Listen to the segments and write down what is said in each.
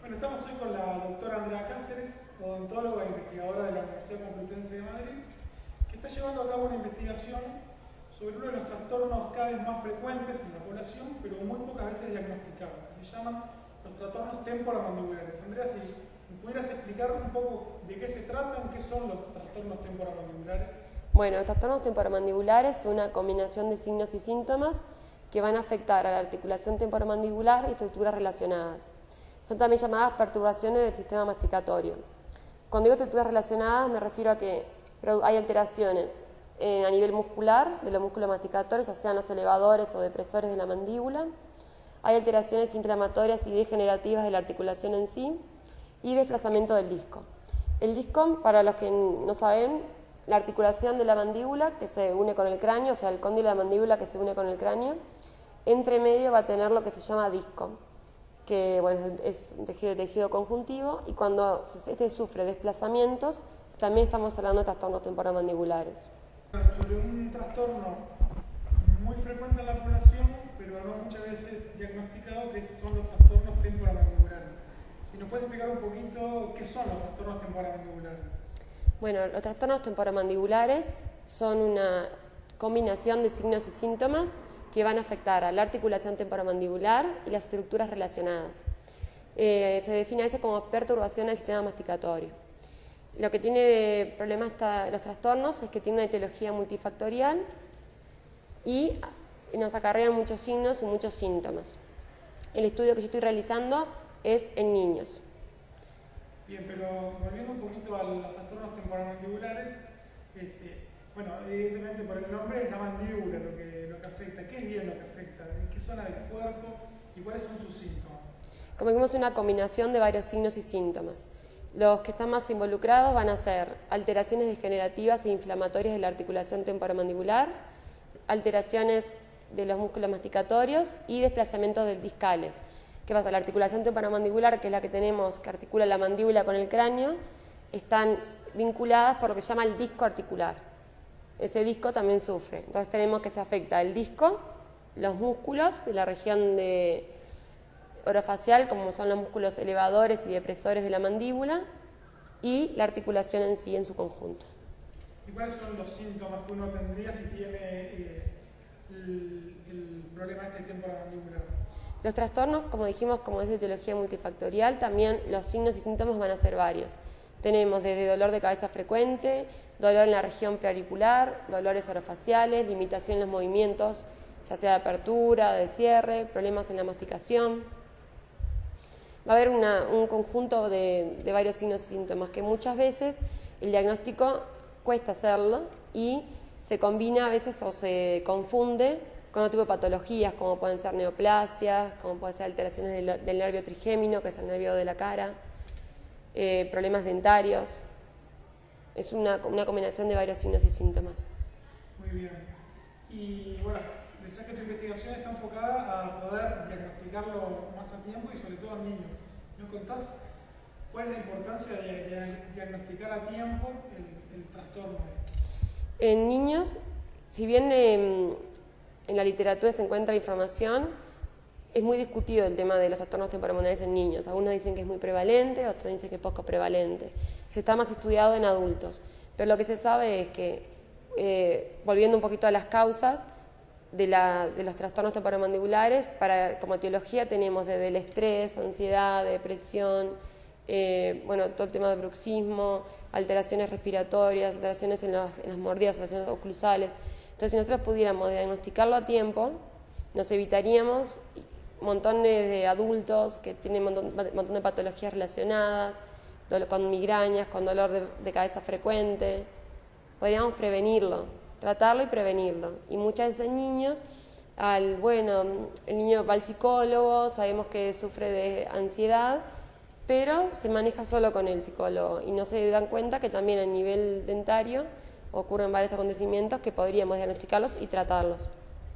Bueno, estamos hoy con la doctora Andrea Cáceres, odontóloga e investigadora de la Universidad Complutense de Madrid, que está llevando a cabo una investigación sobre uno de los trastornos cada vez más frecuentes en la población, pero muy pocas veces diagnosticados, que se llaman los trastornos temporomandibulares. Andrea, si me pudieras explicar un poco de qué se tratan, qué son los trastornos temporomandibulares. Bueno, los trastornos temporomandibulares son una combinación de signos y síntomas que van a afectar a la articulación temporomandibular y estructuras relacionadas. Son también llamadas perturbaciones del sistema masticatorio. Cuando digo estructuras relacionadas me refiero a que hay alteraciones a nivel muscular, de los músculos masticatorios, ya sean los elevadores o depresores de la mandíbula. Hay alteraciones inflamatorias y degenerativas de la articulación en sí y desplazamiento del disco. El disco, para los que no saben, la articulación de la mandíbula que se une con el cráneo, o sea, el cóndilo de la mandíbula que se une con el cráneo, entre medio va a tener lo que se llama disco, que bueno, es un tejido conjuntivo, y cuando este sufre desplazamientos, también estamos hablando de trastornos temporomandibulares. Sobre un trastorno muy frecuente en la población, pero no muchas veces diagnosticado, que son los trastornos temporomandibulares. Si nos puedes explicar un poquito qué son los trastornos temporomandibulares. Bueno, los trastornos temporomandibulares son una combinación de signos y síntomas que van a afectar a la articulación temporomandibular y las estructuras relacionadas. Se define a veces como perturbación del sistema masticatorio. Lo que tiene de problemas los trastornos es que tiene una etiología multifactorial y nos acarrean muchos signos y muchos síntomas. El estudio que yo estoy realizando es en niños. Bien, pero volviendo un poquito a los trastornos temporomandibulares, bueno, evidentemente por el nombre es la mandíbula lo que afecta. ¿Qué es bien lo que afecta? ¿En qué zona del cuerpo? ¿Y cuáles son sus síntomas? Como vimos, una combinación de varios signos y síntomas. Los que están más involucrados van a ser alteraciones degenerativas e inflamatorias de la articulación temporomandibular, alteraciones de los músculos masticatorios y desplazamientos del discales. ¿Qué pasa? La articulación temporomandibular, que es la que tenemos, que articula la mandíbula con el cráneo, están vinculadas por lo que se llama el disco articular. Ese disco también sufre. Entonces tenemos que se afecta el disco, los músculos de la región orofacial, como son los músculos elevadores y depresores de la mandíbula, y la articulación en sí en su conjunto. ¿Y cuáles son los síntomas que uno tendría si tiene el problema temporomandibular? Los trastornos, como dijimos, como es de etiología multifactorial, también los signos y síntomas van a ser varios. Tenemos desde dolor de cabeza frecuente, dolor en la región preauricular, dolores orofaciales, limitación en los movimientos, ya sea de apertura, de cierre, problemas en la masticación. Va a haber un conjunto de varios signos y síntomas que muchas veces el diagnóstico cuesta hacerlo y se combina a veces o se confunde con otro tipo de patologías, como pueden ser neoplasias, como pueden ser alteraciones del nervio trigémino, que es el nervio de la cara, problemas dentarios. Es una combinación de varios signos y síntomas. Muy bien. Y bueno, decías que tu investigación está enfocada a poder diagnosticarlo más a tiempo y sobre todo en niños. ¿Nos contás cuál es la importancia de diagnosticar a tiempo el trastorno? En niños, si bien en la literatura se encuentra información, es muy discutido el tema de los trastornos temporomandibulares en niños. Algunos dicen que es muy prevalente, otros dicen que es poco prevalente. Se está más estudiado en adultos. Pero lo que se sabe es que, volviendo un poquito a las causas de los trastornos temporomandibulares, como etiología tenemos desde el estrés, ansiedad, depresión, bueno, todo el tema de bruxismo, alteraciones respiratorias, alteraciones en las mordidas, alteraciones oclusales. Entonces, si nosotros pudiéramos diagnosticarlo a tiempo, nos evitaríamos montones de adultos que tienen un montón de patologías relacionadas, con migrañas, con dolor de cabeza frecuente. Podríamos prevenirlo, tratarlo y prevenirlo. Y muchas veces en niños, el niño va al psicólogo, sabemos que sufre de ansiedad, pero se maneja solo con el psicólogo y no se dan cuenta que también a nivel dentario ocurren varios acontecimientos que podríamos diagnosticarlos y tratarlos.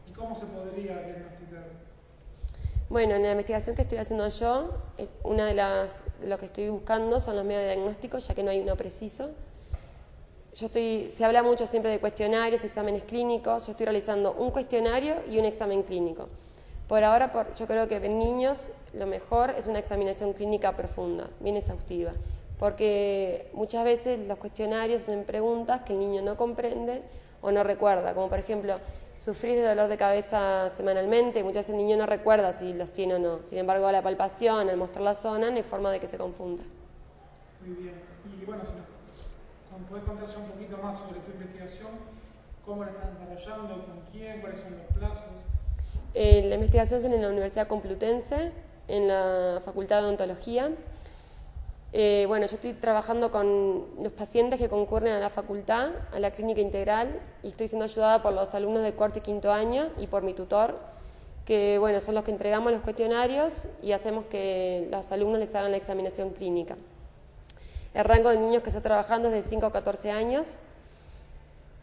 ¿Y cómo se podría diagnosticar? Bueno, en la investigación que estoy haciendo yo, una de lo que estoy buscando son los medios de diagnóstico, ya que no hay uno preciso. Se habla mucho siempre de cuestionarios, exámenes clínicos. Yo estoy realizando un cuestionario y un examen clínico. Por ahora, yo creo que en niños lo mejor es una examinación clínica profunda, bien exhaustiva, porque muchas veces los cuestionarios hacen preguntas que el niño no comprende o no recuerda, como por ejemplo, ¿sufrís de dolor de cabeza semanalmente? Muchas veces el niño no recuerda si los tiene o no, sin embargo a la palpación, al mostrar la zona, no hay forma de que se confunda. Muy bien, y bueno, si nos podés contar ya un poquito más sobre tu investigación, cómo la estás desarrollando, con quién, cuáles son los plazos. La investigación es en la Universidad Complutense, en la Facultad de Odontología. Bueno, yo estoy trabajando con los pacientes que concurren a la facultad, a la clínica integral, y estoy siendo ayudada por los alumnos de cuarto y quinto año y por mi tutor, que bueno, son los que entregamos los cuestionarios y hacemos que los alumnos les hagan la examinación clínica. El rango de niños que está trabajando es de 5 a 14 años.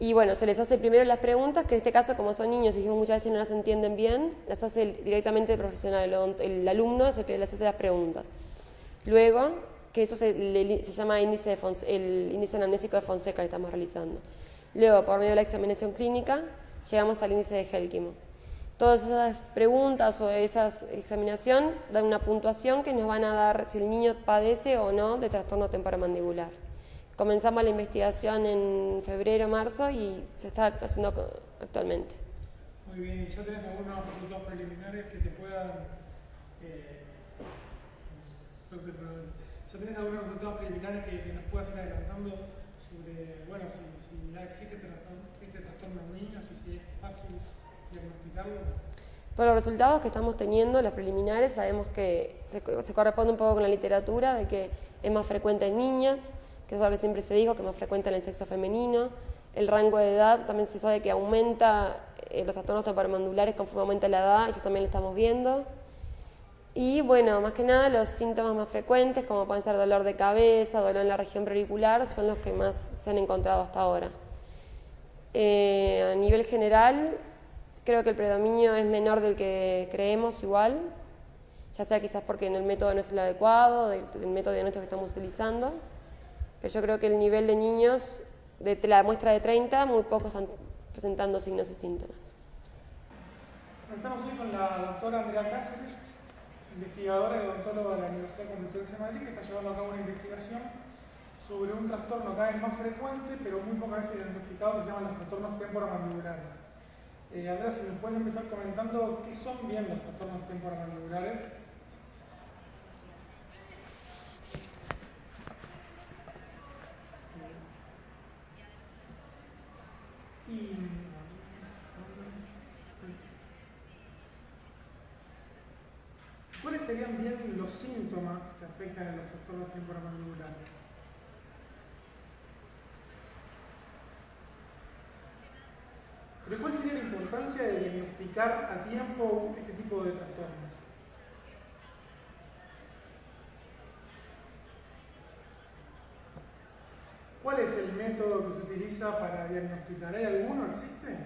Y bueno, se les hace primero las preguntas, que en este caso, como son niños y muchas veces no las entienden bien, las hace directamente el profesional, el alumno es el que les hace las preguntas. Luego, que eso se llama el índice anamnésico de Fonseca que estamos realizando. Luego, por medio de la examinación clínica, llegamos al índice de Helkimo. Todas esas preguntas o esa examinación dan una puntuación que nos van a dar si el niño padece o no de trastorno temporomandibular. Comenzamos la investigación en febrero, marzo y se está haciendo actualmente. Muy bien, ¿y ya tenés algunos resultados preliminares que te puedan... ¿Ya tenés algunos resultados preliminares que nos puedas ir adelantando sobre, bueno, si ya existe este trastorno en niños y si es fácil diagnosticarlo? Por los resultados que estamos teniendo, los preliminares, sabemos que se corresponde un poco con la literatura, de que es más frecuente en niñas, que es algo que siempre se dijo, que es más frecuente en el sexo femenino. El rango de edad también se sabe que aumenta los trastornos temporomandibulares conforme aumenta la edad, y eso también lo estamos viendo. Y bueno, más que nada los síntomas más frecuentes, como pueden ser dolor de cabeza, dolor en la región preauricular, son los que más se han encontrado hasta ahora. A nivel general, creo que el predominio es menor del que creemos igual, ya sea quizás porque el método no es el adecuado, del método diagnóstico que estamos utilizando, pero yo creo que el nivel de niños, de la muestra de 30, muy pocos están presentando signos y síntomas. Estamos hoy con la doctora Andrea Cáceres, investigadora y odontóloga de la Universidad Complutense de Madrid, que está llevando a cabo una investigación sobre un trastorno cada vez más frecuente, pero muy pocas veces diagnosticado, que se llaman los trastornos temporomandibulares. Andrea, si nos puedes empezar comentando qué son bien los trastornos temporomandibulares. ¿Cuáles serían bien los síntomas que afectan a los trastornos temporomandibulares? Pero ¿cuál sería la importancia de diagnosticar a tiempo este tipo de trastornos? ¿Cuál es el método que se utiliza para diagnosticar? ¿Hay alguno? ¿Existe?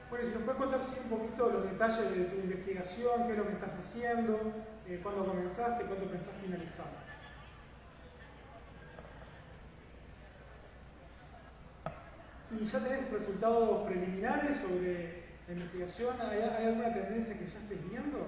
Bueno, si nos puedes contar un poquito los detalles de tu investigación, qué es lo que estás haciendo, cuándo comenzaste, cuándo pensás finalizar. ¿Y ya tenés resultados preliminares sobre la investigación? ¿Hay alguna tendencia que ya estés viendo?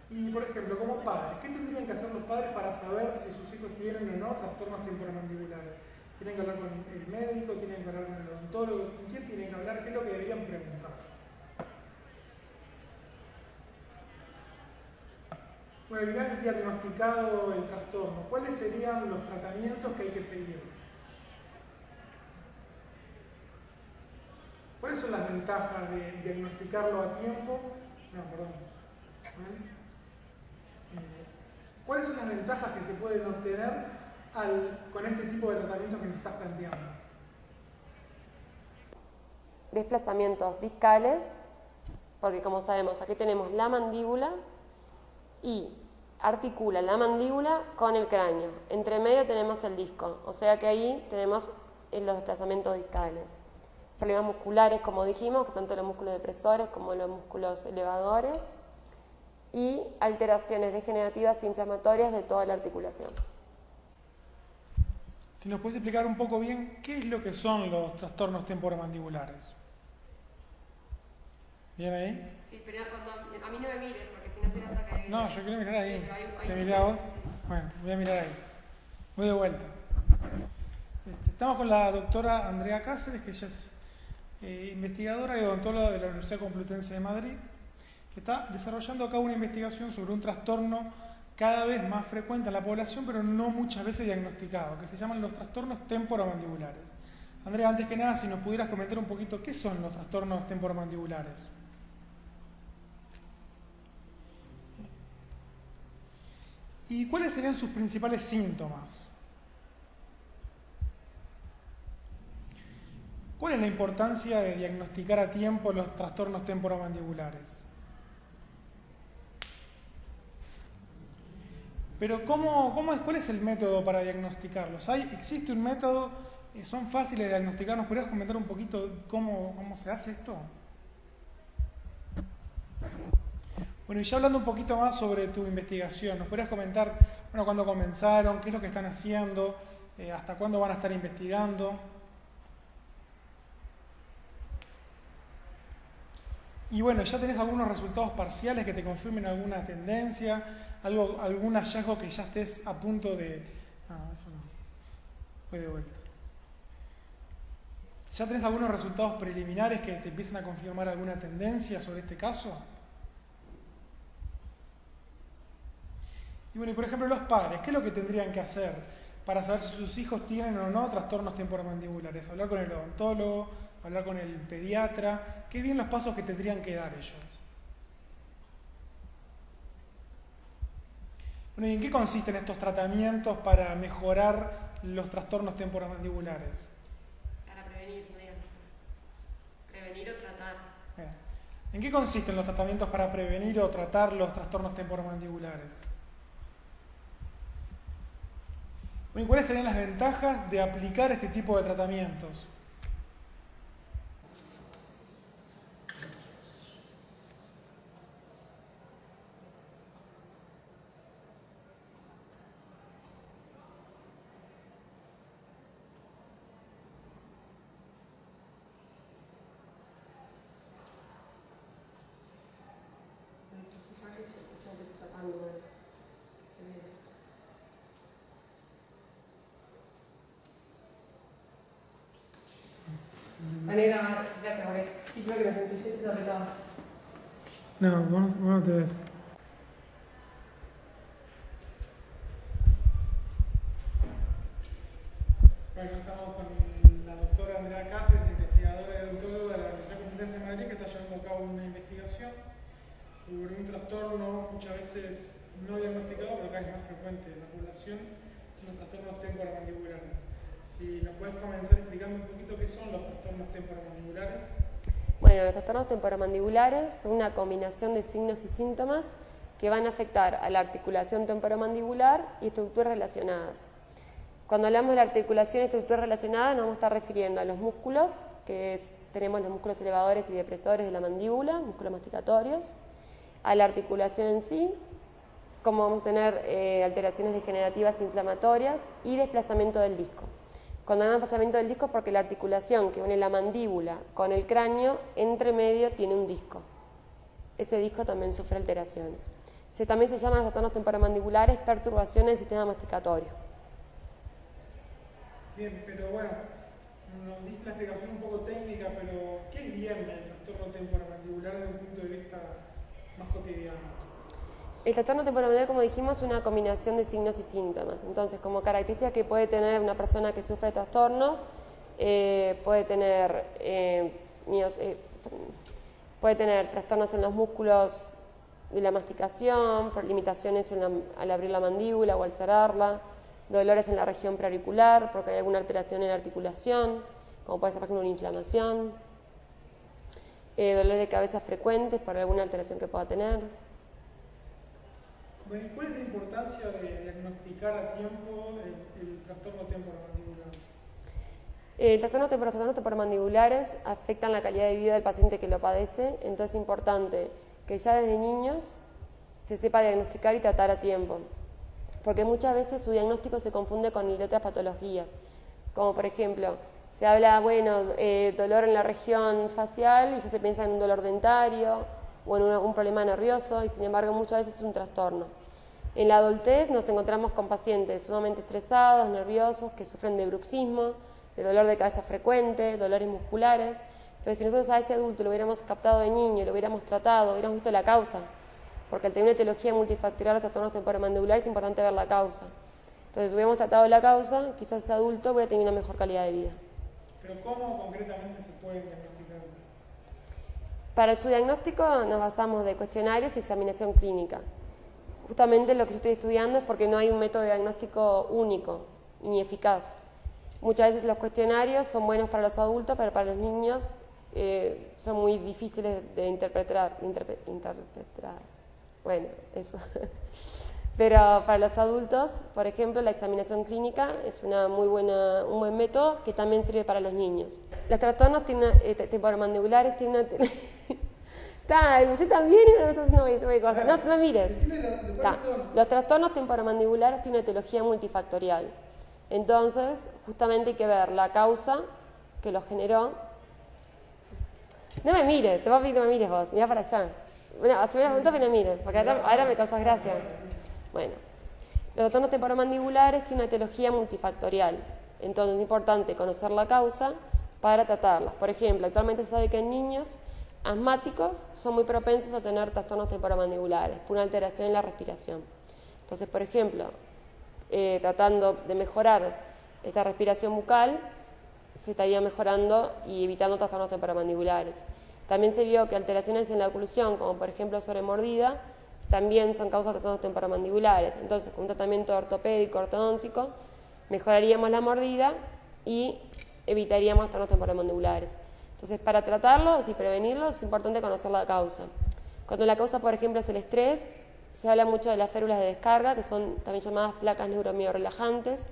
Y, por ejemplo, como padres, ¿qué tendrían que hacer los padres para saber si sus hijos tienen o no trastornos temporomandibulares? ¿Tienen que hablar con el médico? ¿Tienen que hablar con el odontólogo? ¿Con quién tienen que hablar? ¿Qué es lo que deberían preguntar? Bueno, y una vez diagnosticado el trastorno, ¿cuáles serían los tratamientos que hay que seguir? ¿Cuáles son las ventajas de diagnosticarlo a tiempo? ¿Cuáles son las ventajas que se pueden obtener con este tipo de tratamientos que nos estás planteando? Desplazamientos discales, porque como sabemos, aquí tenemos la mandíbula y articula la mandíbula con el cráneo. Entre medio tenemos el disco, o sea que ahí tenemos los desplazamientos discales. Problemas musculares, como dijimos, que tanto los músculos depresores como los músculos elevadores, y alteraciones degenerativas e inflamatorias de toda la articulación. si nos puedes explicar un poco bien qué es lo que son los trastornos temporomandibulares. ¿Bien ahí? Sí, pero cuando a mí no me mires, porque si no se nota que... No, yo quiero mirar ahí. Sí, ¿Te mirás vos? Sí. Bueno, voy a mirar ahí. Voy de vuelta. Estamos con la doctora Andrea Cáceres, que ella es investigadora y odontóloga de la Universidad Complutense de Madrid, que está desarrollando acá una investigación sobre un trastorno cada vez más frecuente en la población, pero no muchas veces diagnosticado, que se llaman los trastornos temporomandibulares. Andrea, antes que nada, si nos pudieras comentar un poquito qué son los trastornos temporomandibulares. ¿Y cuáles serían sus principales síntomas? ¿Cuál es la importancia de diagnosticar a tiempo los trastornos temporomandibulares? Pero ¿cuál es el método para diagnosticarlos? ¿Existe un método? ¿Son fáciles de diagnosticar? ¿Nos podrías comentar un poquito cómo se hace esto? Bueno, y ya hablando un poquito más sobre tu investigación, ¿nos podrías comentar, bueno, cuándo comenzaron, qué es lo que están haciendo, hasta cuándo van a estar investigando? Y bueno, ¿ya tenés algunos resultados parciales que te confirmen alguna tendencia, algún hallazgo que ya estés a punto de... No, eso no. Voy de vuelta. ¿Ya tenés algunos resultados preliminares que te empiecen a confirmar alguna tendencia sobre este caso? Y bueno, y por ejemplo los padres, ¿qué es lo que tendrían que hacer para saber si sus hijos tienen o no trastornos temporomandibulares? Hablar con el odontólogo, hablar con el pediatra, ¿qué bien los pasos que tendrían que dar ellos? Bueno, ¿y en qué consisten estos tratamientos para mejorar los trastornos temporomandibulares? Para prevenir, no digas. Prevenir o tratar. Bien. ¿En qué consisten los tratamientos para prevenir o tratar los trastornos temporomandibulares? Bueno, ¿y cuáles serían las ventajas de aplicar este tipo de tratamientos? Manera, ya te voy. Y creo que la 27 está apretada. No, vos no te ves. Bueno, estamos con la doctora Andrea Cáceres, investigadora y odontóloga de la Universidad Complutense de Madrid, que está llevando a cabo una investigación sobre un trastorno muchas veces no diagnosticado, pero cada vez más frecuente en la población, son los trastornos temporomandibulares. Si nos puedes comenzar explicando un poquito qué son los trastornos temporomandibulares. Bueno, los trastornos temporomandibulares son una combinación de signos y síntomas que van a afectar a la articulación temporomandibular y estructuras relacionadas. Cuando hablamos de la articulación y estructuras relacionadas nos vamos a estar refiriendo a los músculos, tenemos los músculos elevadores y depresores de la mandíbula, músculos masticatorios, a la articulación en sí, como vamos a tener alteraciones degenerativas inflamatorias y desplazamiento del disco. Cuando hay desplazamiento del disco, porque la articulación que une la mandíbula con el cráneo, entre medio tiene un disco. Ese disco también sufre alteraciones. También se llaman los trastornos temporomandibulares perturbaciones del sistema masticatorio. Bien, pero bueno, nos diste la explicación un poco técnica, pero ¿qué es bien el trastorno temporomandibular desde un punto de vista más cotidiano? El trastorno temporomandibular, como dijimos, es una combinación de signos y síntomas. Entonces, como característica que puede tener una persona que sufre trastornos, puede tener trastornos en los músculos de la masticación, limitaciones al abrir la mandíbula o al cerrarla, dolores en la región preauricular, porque hay alguna alteración en la articulación, como puede ser, por ejemplo, una inflamación, dolores de cabeza frecuentes por alguna alteración que pueda tener. Bueno, ¿cuál es la importancia de diagnosticar a tiempo el trastorno temporomandibular? Los trastornos temporomandibulares afectan la calidad de vida del paciente que lo padece, entonces es importante que ya desde niños se sepa diagnosticar y tratar a tiempo, porque muchas veces su diagnóstico se confunde con el de otras patologías. como por ejemplo, se habla, bueno, dolor en la región facial y ya se piensa en un dolor dentario o en un problema nervioso y sin embargo muchas veces es un trastorno. En la adultez nos encontramos con pacientes sumamente estresados, nerviosos, que sufren de bruxismo, de dolor de cabeza frecuente, dolores musculares. Entonces, si nosotros a ese adulto lo hubiéramos captado de niño, lo hubiéramos tratado, hubiéramos visto la causa, porque al tener una etiología multifactorial de trastornos temporomandibulares es importante ver la causa. Entonces, si hubiéramos tratado la causa, quizás ese adulto hubiera tenido una mejor calidad de vida. ¿Pero cómo concretamente se puede diagnosticar? Para su diagnóstico nos basamos de cuestionarios y examinación clínica. Justamente lo que yo estoy estudiando es porque no hay un método de diagnóstico único ni eficaz. Muchas veces los cuestionarios son buenos para los adultos, pero para los niños son muy difíciles de interpretar. Bueno, eso. Pero para los adultos, por ejemplo, la examinación clínica es un buen método que también sirve para los niños. Los trastornos temporomandibulares tienen una... Usted también y me está haciendo cosas. No me mires. Los trastornos temporomandibulares tienen una etiología multifactorial. Entonces, justamente hay que ver la causa que lo generó. No me mires, te voy a pedir que me mires vos, mira para allá. Bueno, si me la preguntas, no mires, porque ahora me causas gracia. Bueno, los trastornos temporomandibulares tienen una etiología multifactorial. Entonces, es importante conocer la causa para tratarlas. Por ejemplo, actualmente se sabe que en niños asmáticos son muy propensos a tener trastornos temporomandibulares por una alteración en la respiración. Entonces, por ejemplo, tratando de mejorar esta respiración bucal, se estaría mejorando y evitando trastornos temporomandibulares. También se vio que alteraciones en la oclusión, como por ejemplo sobremordida, también son causas de trastornos temporomandibulares. Entonces, con un tratamiento ortopédico, ortodóntico, mejoraríamos la mordida y evitaríamos trastornos temporomandibulares. Entonces, para tratarlos y prevenirlos es importante conocer la causa. Cuando la causa, por ejemplo, es el estrés, se habla mucho de las férulas de descarga, que son también llamadas placas neuromio-relajantes.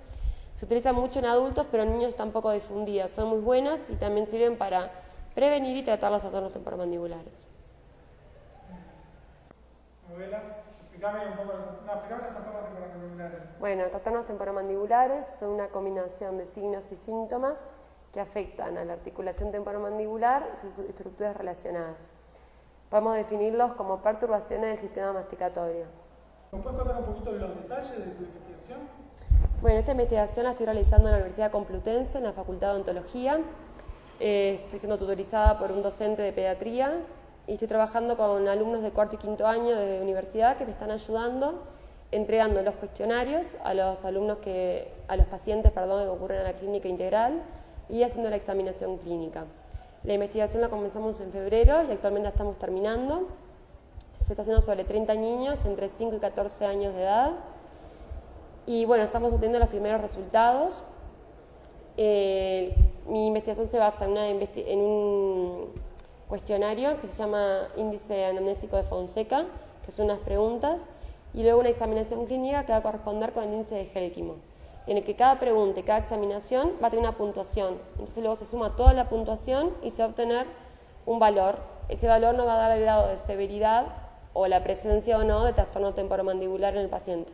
Se utilizan mucho en adultos, pero en niños están poco difundidas. Son muy buenas y también sirven para prevenir y tratar los trastornos temporomandibulares. Novela, explícame un poco los trastornos temporomandibulares. Bueno, los trastornos temporomandibulares son una combinación de signos y síntomas que afectan a la articulación temporomandibular y sus estructuras relacionadas. Podemos definirlos como perturbaciones del sistema masticatorio. ¿Nos puedes contar un poquito de los detalles de tu investigación? Bueno, esta investigación la estoy realizando en la Universidad Complutense, en la Facultad de Odontología. Estoy siendo tutorizada por un docente de pediatría y estoy trabajando con alumnos de cuarto y quinto año de universidad que me están ayudando, entregando los cuestionarios a los pacientes que concurren a la clínica integral y haciendo la examinación clínica. La investigación la comenzamos en febrero y actualmente la estamos terminando. Se está haciendo sobre 30 niños entre 5 y 14 años de edad. Y bueno, estamos obteniendo los primeros resultados. Mi investigación se basa en un cuestionario que se llama Índice Anamnésico de Fonseca, que son unas preguntas, y luego una examinación clínica que va a corresponder con el índice de Helkimo, en el que cada pregunta y cada examinación va a tener una puntuación. Entonces luego se suma toda la puntuación y se va a obtener un valor. Ese valor nos va a dar el grado de severidad o la presencia o no de trastorno temporomandibular en el paciente.